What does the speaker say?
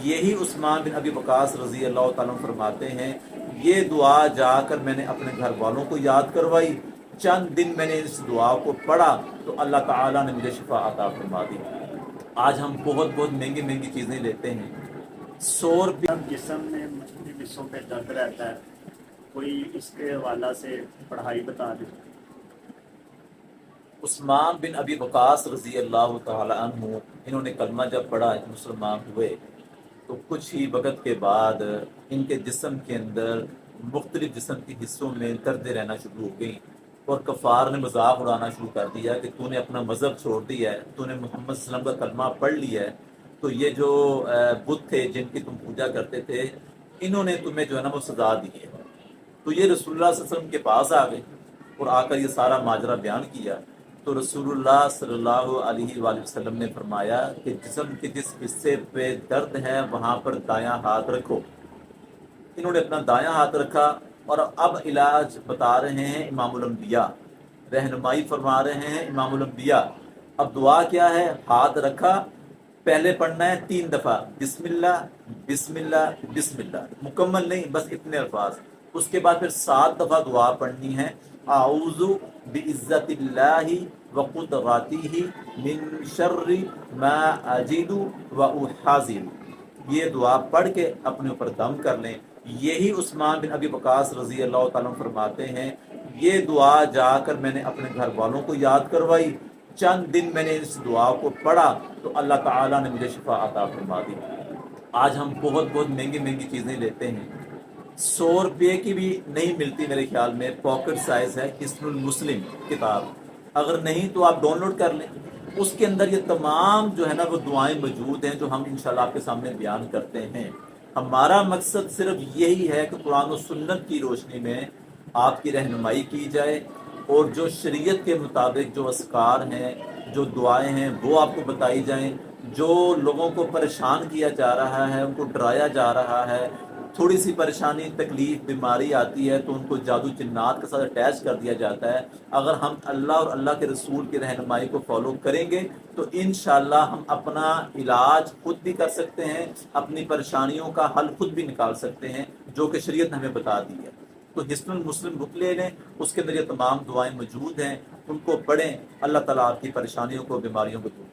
یہی عثمان بن ابی وقاص رضی اللہ تعالیٰ عنہ فرماتے ہیں، یہ دعا جا کر میں نے اپنے گھر والوں کو یاد کروائی، چند دن میں نے اس دعا کو پڑھا تو اللہ تعالیٰ نے مجھے شفا عطا فرما دی۔ آج ہم بہت بہت مہنگی مہنگی چیزیں لیتے ہیں، 100 روپے اب جسم میں مختلف حصوں پہ درد رہتا ہے، کوئی اس کے حوالہ سے پڑھائی بتا دے۔ عثمان بن ابی وقاص رضی اللہ تعالیٰ عنہ، انہوں نے کلمہ جب پڑھا، مسلمان ہوئے، تو کچھ ہی وقت کے بعد ان کے جسم کے اندر مختلف جسم کے حصوں میں دردیں رہنا شروع ہو گئیں، اور کفار نے مذاق اڑانا شروع کر دیا کہ تو نے اپنا مذہب چھوڑ دیا ہے، تو نے محمد صلی اللہ علیہ وسلم کا کلمہ پڑھ لیا ہے، تو یہ جو بت تھے جن کی تم پوجا کرتے تھے، انہوں نے تمہیں جو ہے نا وہ سزا دی ہے۔ تو یہ رسول اللہ صلی اللہ علیہ وسلم کے پاس آ گئے اور آ کر یہ سارا ماجرا بیان کیا، تو رسول اللہ صلی اللہ علیہ وآلہ وسلم نے فرمایا کہ جسم کے جس حصے پہ درد ہے وہاں پر دایاں ہاتھ رکھو۔ انہوں نے اپنا دایاں ہاتھ رکھا اور اب علاج بتا رہے ہیں امام الانبیاء، رہنمائی فرما رہے ہیں امام الانبیاء۔ اب دعا کیا ہے؟ ہاتھ رکھا، پہلے پڑھنا ہے 3 دفعہ بسم اللہ بسم اللہ بسم اللہ، مکمل نہیں، بس اتنے الفاظ۔ اس کے بعد پھر 7 دفعہ دعا پڑھنی ہے، اعوذ بعزت اللہ وقدرتہ من شر ما اجد واحاذر۔ یہ دعا پڑھ کے اپنے اوپر دم کر لیں۔ یہی عثمان بن ابی وقاص رضی اللہ تعالیٰ عنہ فرماتے ہیں، یہ دعا جا کر میں نے اپنے گھر والوں کو یاد کروائی، چند دن میں نے اس دعا کو پڑھا تو اللہ تعالیٰ نے مجھے شفا عطا فرما دی۔ آج ہم بہت بہت مہنگی مہنگی چیزیں لیتے ہیں، 100 روپے کی بھی نہیں ملتی میرے خیال میں، پاکٹ سائز ہے حصن المسلم کتاب، اگر نہیں تو آپ ڈاؤن لوڈ کر لیں، اس کے اندر یہ تمام جو ہے نا وہ دعائیں موجود ہیں جو ہم انشاءاللہ آپ کے سامنے بیان کرتے ہیں۔ ہمارا مقصد صرف یہی ہے کہ قرآن و سنت کی روشنی میں آپ کی رہنمائی کی جائے، اور جو شریعت کے مطابق جو اذکار ہیں، جو دعائیں ہیں، وہ آپ کو بتائی جائیں۔ جو لوگوں کو پریشان کیا جا رہا ہے، ان کو ڈرایا جا رہا ہے، تھوڑی سی پریشانی تکلیف بیماری آتی ہے تو ان کو جادو جنات کے ساتھ اٹیچ کر دیا جاتا ہے، اگر ہم اللہ اور اللہ کے رسول کی رہنمائی کو فالو کریں گے تو انشاءاللہ ہم اپنا علاج خود بھی کر سکتے ہیں، اپنی پریشانیوں کا حل خود بھی نکال سکتے ہیں، جو کہ شریعت نے ہمیں بتا دی ہے۔ تو حصن المسلم بک لے لیں، اس کے اندر یہ تمام دعائیں موجود ہیں، ان کو پڑھیں، اللہ تعالیٰ آپ کی پریشانیوں کو بیماریوں کو دور